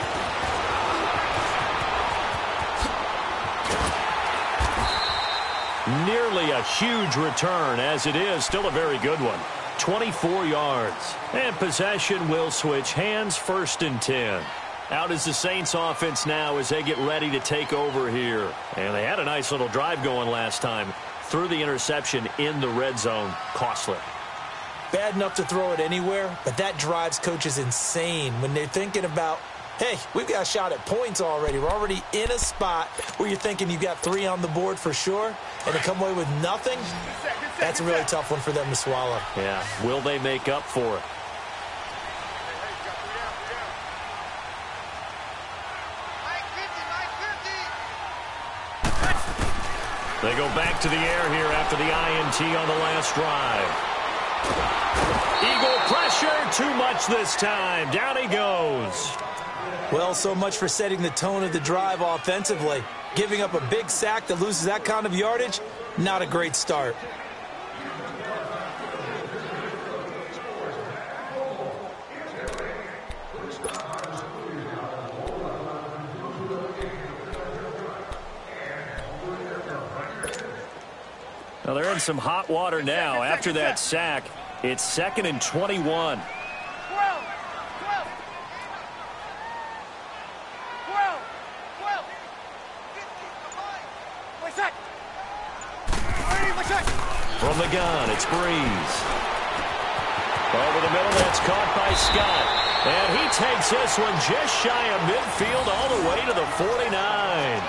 Nearly a huge return, as it is. Still a very good one. 24 yards. And possession will switch hands, 1st and 10. Out is the Saints offense now as they get ready to take over here. And they had a nice little drive going last time. Threw the interception in the red zone. Costly. Bad enough to throw it anywhere, but that drives coaches insane when they're thinking about Hey, we've got a shot at points already. We're already in a spot where you're thinking you've got 3 on the board for sure, and to come away with nothing, that's a really tough one for them to swallow. Yeah, will they make up for it? They go back to the air here after the INT on the last drive. Eagle pressure, too much this time. Down he goes. Well, so much for setting the tone of the drive offensively. Giving up a big sack that loses that kind of yardage, not a great start. Well, they're in some hot water now. After that sack, it's 2nd and 21. From the gun, it's Breeze. Over the middle, that's caught by Scott. And he takes this one just shy of midfield all the way to the 49.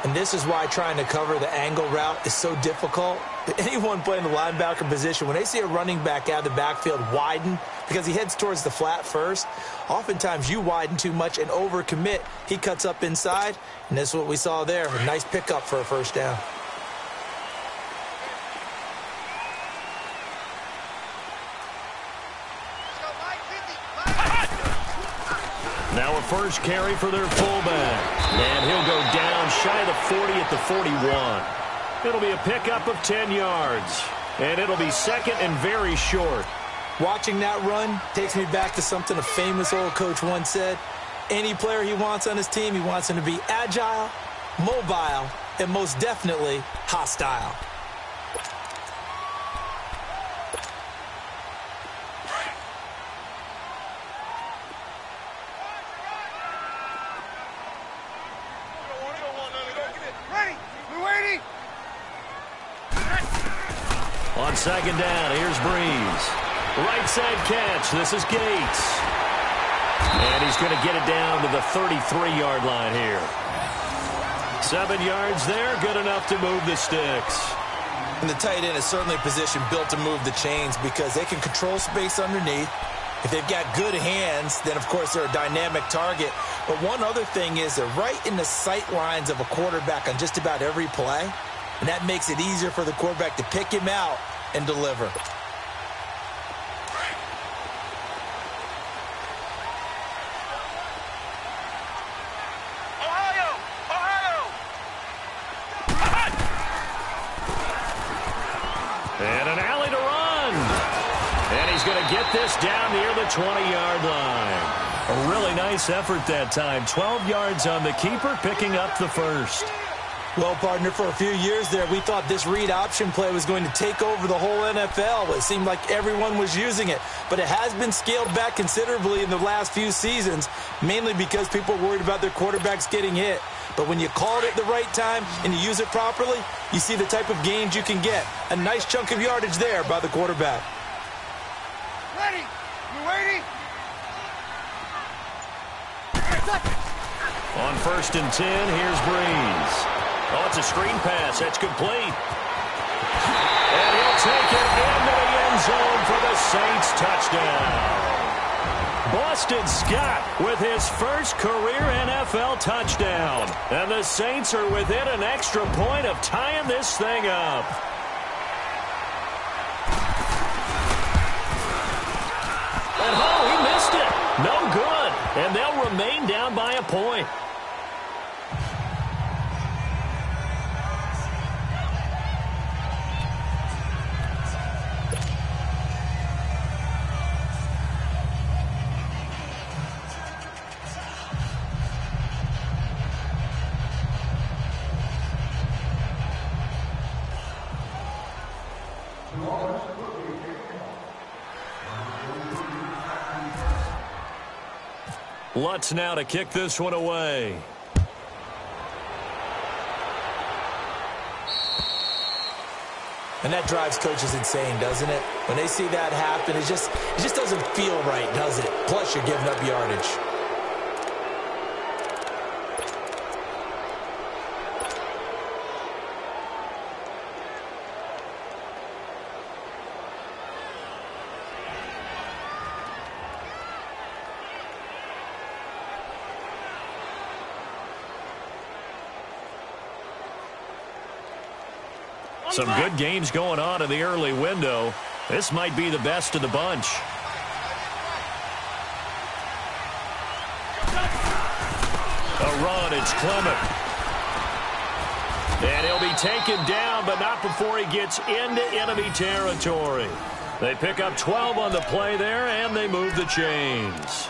And this is why trying to cover the angle route is so difficult. Anyone playing the linebacker position, when they see a running back out of the backfield widen because he heads towards the flat first, oftentimes you widen too much and overcommit. He cuts up inside, and this is what we saw there. A nice pickup for a first down. Now a first carry for their fullback. And he'll go down shy of the 40 at the 41. It'll be a pickup of 10 yards. And it'll be 2nd and very short. Watching that run takes me back to something a famous old coach once said. Any player he wants on his team, he wants him to be agile, mobile, and most definitely hostile. On 2nd down, here's Breeze. Right side catch. This is Gates. And he's going to get it down to the 33-yard line here. 7 yards there, good enough to move the sticks. And the tight end is certainly a position built to move the chains because they can control space underneath. If they've got good hands, then, of course, they're a dynamic target. But one other thing is they're right in the sight lines of a quarterback on just about every play. And that makes it easier for the quarterback to pick him out and deliver. And an alley to run. And he's going to get this down near the 20-yard line. A really nice effort that time. 12 yards on the keeper, picking up the first. Well, partner, for a few years there, we thought this read option play was going to take over the whole NFL. It seemed like everyone was using it. But it has been scaled back considerably in the last few seasons, mainly because people are worried about their quarterbacks getting hit. But when you call it at the right time and you use it properly, you see the type of gains you can get. A nice chunk of yardage there by the quarterback. Ready? You waiting? On 1st and 10, here's Breeze. Oh, it's a screen pass. That's complete. And he'll take it into the end zone for the Saints touchdown. Boston Scott with his first career NFL touchdown. And the Saints are within an extra point of tying this thing up. And oh, he missed it. No good. And they'll remain down by a point. Lutz now to kick this one away. And that drives coaches insane, doesn't it? When they see that happen, it just doesn't feel right, does it? Plus, you're giving up yardage. Some good games going on in the early window. This might be the best of the bunch. A run, it's Clement. And he'll be taken down, but not before he gets into enemy territory. They pick up 12 on the play there, and they move the chains.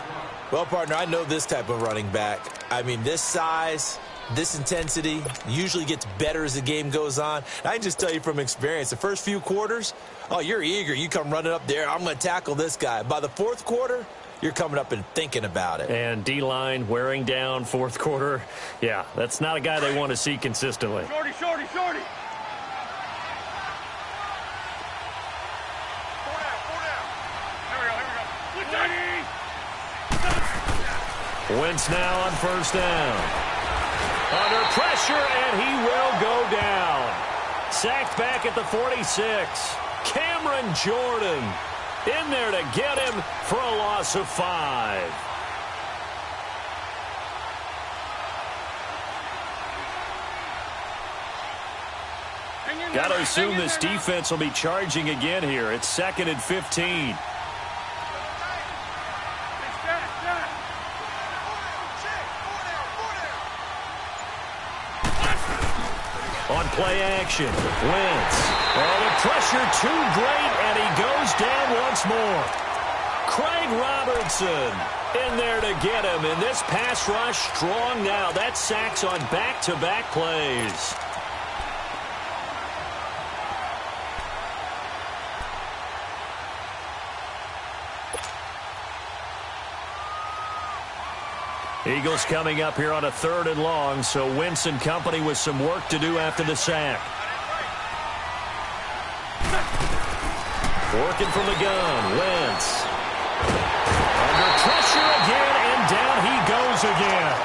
Well, partner, I know this type of running back. I mean, this size, this intensity usually gets better as the game goes on. And I can just tell you from experience, the first few quarters, oh, you're eager. You come running up there, I'm going to tackle this guy. By the fourth quarter, you're coming up and thinking about it. And D-line wearing down fourth quarter. Yeah, that's not a guy they want to see consistently. Shorty, shorty, shorty. Wentz now on first down. Under pressure, and he will go down. Sacked back at the 46. Cameron Jordan in there to get him for a loss of 5. Got to assume this defense will be charging again here. It's 2nd and 15. On play action, Wentz. Oh, the pressure too great, and he goes down once more. Craig Robertson in there to get him, and this pass rush strong now. That's sacks on back-to-back plays. Eagles coming up here on a 3rd and long, so Wentz and company with some work to do after the sack. Working from the gun, Wentz. Under pressure again, and down he goes again.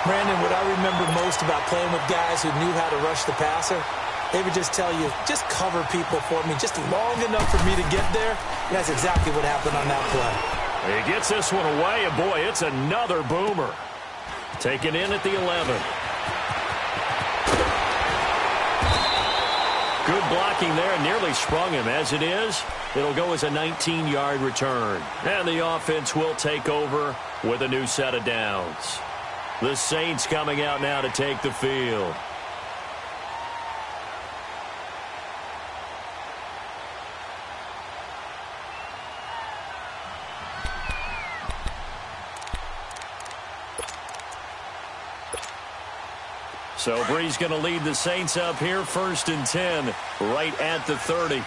Brandon, what I remember most about playing with guys who knew how to rush the passer, they would just tell you, just cover people for me, just long enough for me to get there. And that's exactly what happened on that play. He gets this one away, and boy, it's another boomer. Taken in at the 11. Good blocking there, nearly sprung him. As it is, it'll go as a 19-yard return. And the offense will take over with a new set of downs. The Saints coming out now to take the field. So Bree's going to lead the Saints up here, 1st and 10, right at the 30. Hey,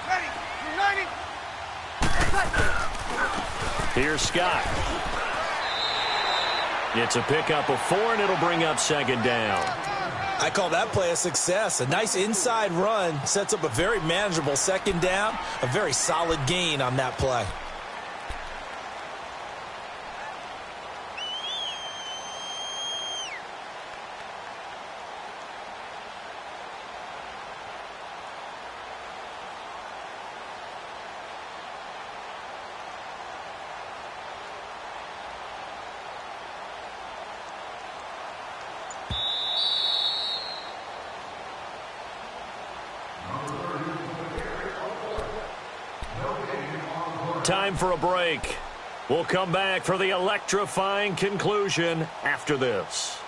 ready, ready. Here's Scott. It's a pickup of 4, and it'll bring up 2nd down. I call that play a success. A nice inside run sets up a very manageable 2nd down, a very solid gain on that play. Time for a break. We'll come back for the electrifying conclusion after this.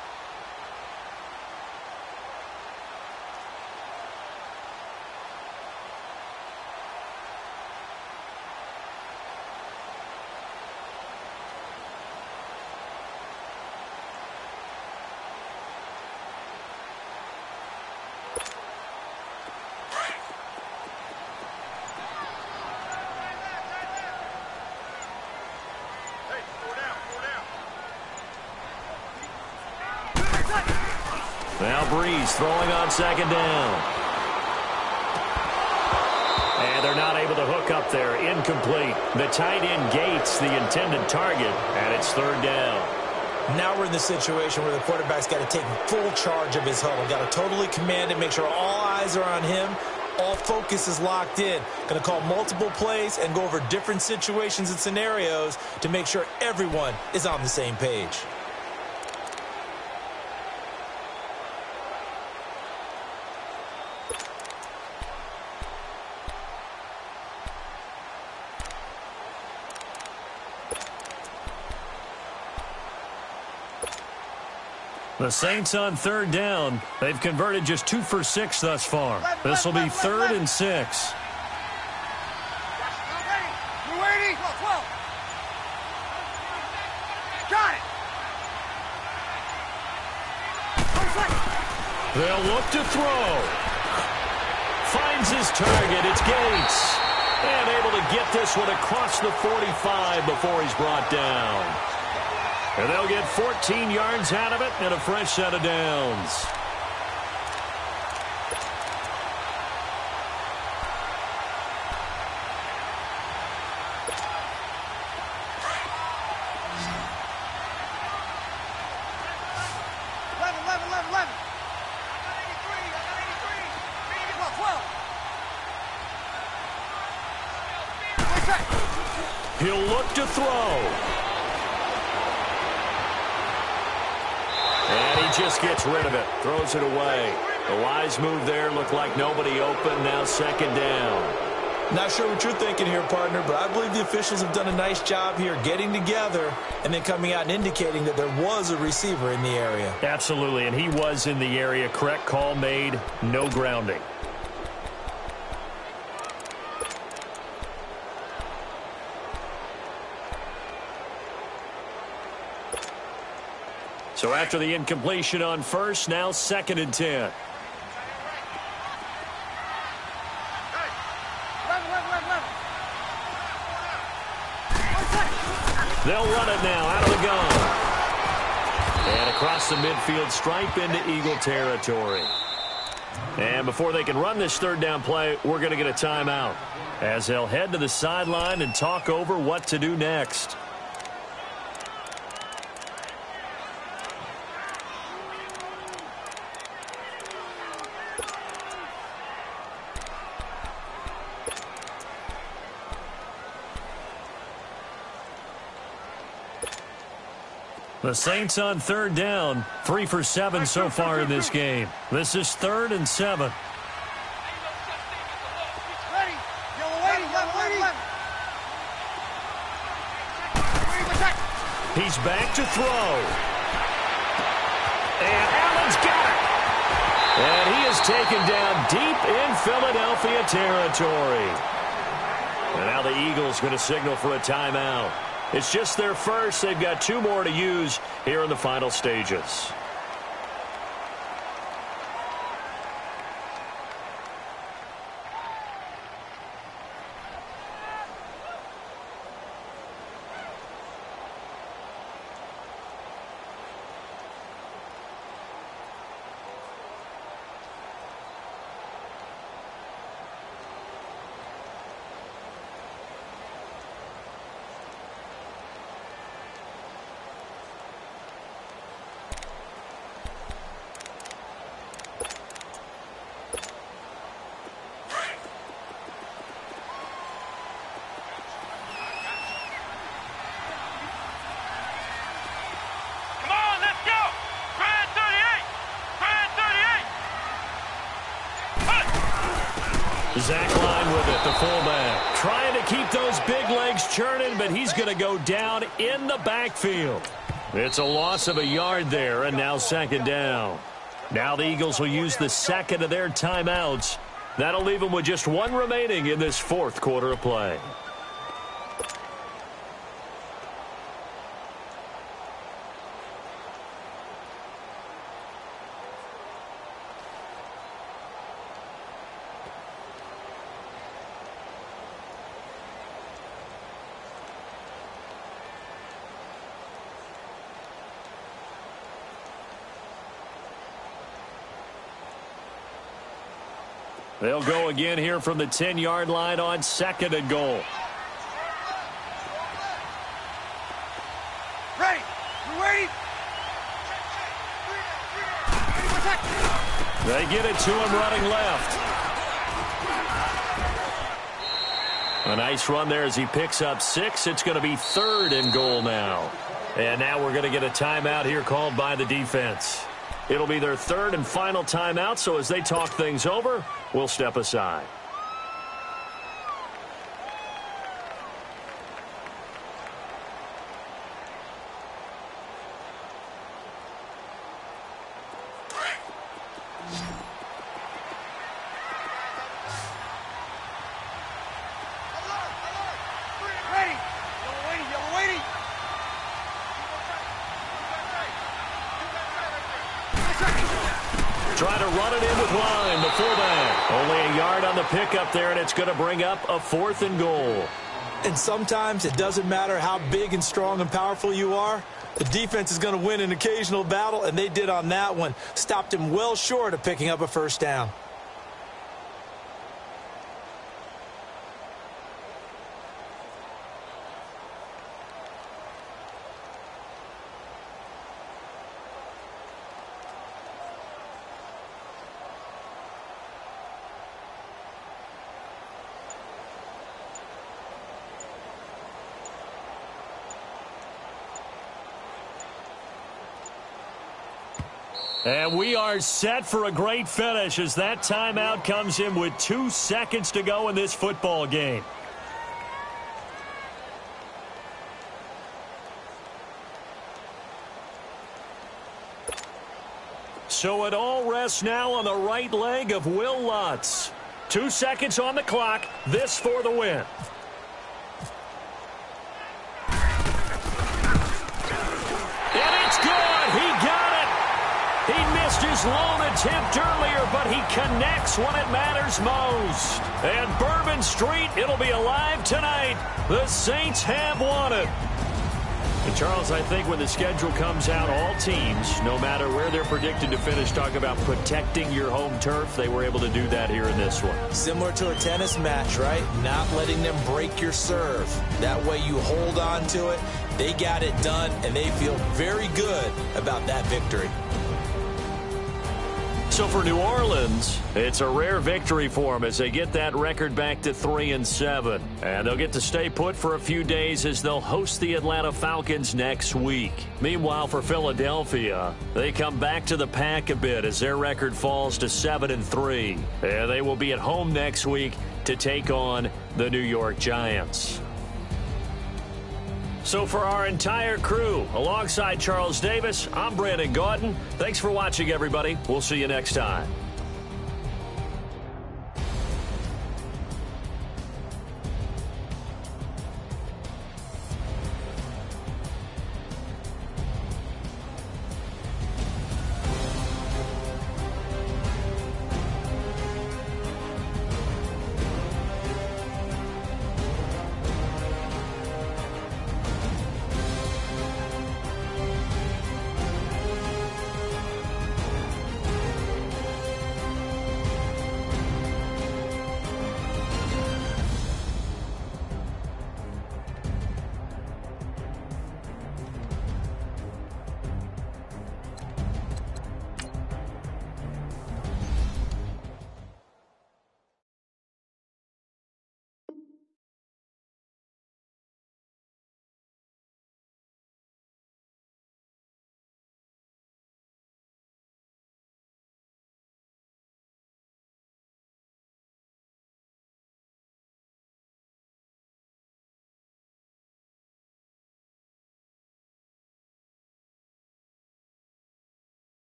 Now Breeze throwing on 2nd down. And they're not able to hook up there. Incomplete. The tight end Gates, the intended target, and it's 3rd down. Now we're in the situation where the quarterback's got to take full charge of his huddle. Got to totally command it, make sure all eyes are on him. All focus is locked in. Going to call multiple plays and go over different situations and scenarios to make sure everyone is on the same page. The Saints on third down. They've converted just 2 for 6 thus far. This will be 3rd and 6. We're waiting. 12. Got it. They'll look to throw. Finds his target. It's Gates. And able to get this one across the 45 before he's brought down. And they'll get 14 yards out of it and a fresh set of downs. He'll look to throw. And he just gets rid of it. Throws it away. The wise move there. Looked like nobody open. Now 2nd down. Not sure what you're thinking here, partner, but I believe the officials have done a nice job here getting together and then coming out and indicating that there was a receiver in the area. Absolutely, and he was in the area. Correct call made. No grounding. So after the incompletion on first, now 2nd and 10. They'll run it now out of the gun. And across the midfield stripe into Eagle territory. And before they can run this 3rd down play, we're going to get a timeout, as they'll head to the sideline and talk over what to do next. The Saints on 3rd down, 3 for 7 so far in this game. This is 3rd and 7. He's back to throw. And Allen's got it. And he is taken down deep in Philadelphia territory. And now the Eagles going to signal for a timeout. It's just their first. They've got 2 more to use here in the final stages. Zach Line with it, the fullback. Trying to keep those big legs churning, but he's going to go down in the backfield. It's a loss of a yard there, and now 2nd down. Now the Eagles will use the 2nd of their timeouts. That'll leave them with just 1 remaining in this 4th quarter of play. They'll go again here from the 10-yard line on 2nd and goal. Ready. We're waiting. They get it to him running left. A nice run there as he picks up 6. It's going to be 3rd and goal now. And now we're going to get a timeout here called by the defense. It'll be their 3rd and final timeout, so as they talk things over, we'll step aside. run it in with Line, the fullback. Only a yard on the pickup there, and it's going to bring up a 4th and goal. And sometimes it doesn't matter how big and strong and powerful you are. The defense is going to win an occasional battle, and they did on that one. Stopped him well short of picking up a first down. And we are set for a great finish as that timeout comes in with 2 seconds to go in this football game. So it all rests now on the right leg of Will Lutz. 2 seconds on the clock. This for the win. And it's good. He got it. He missed his lone attempt earlier, but he connects when it matters most. And Bourbon Street, it'll be alive tonight. The Saints have won it. And Charles, I think when the schedule comes out, all teams, no matter where they're predicted to finish, talk about protecting your home turf. They were able to do that here in this one. Similar to a tennis match, right? Not letting them break your serve. That way you hold on to it. They got it done, and they feel very good about that victory. So for New Orleans, it's a rare victory for them as they get that record back to 3-7. And they'll get to stay put for a few days as they'll host the Atlanta Falcons next week. Meanwhile, for Philadelphia, they come back to the pack a bit as their record falls to 7-3. And they will be at home next week to take on the New York Giants. So for our entire crew, alongside Charles Davis, I'm Brandon Gaudin. Thanks for watching, everybody. We'll see you next time.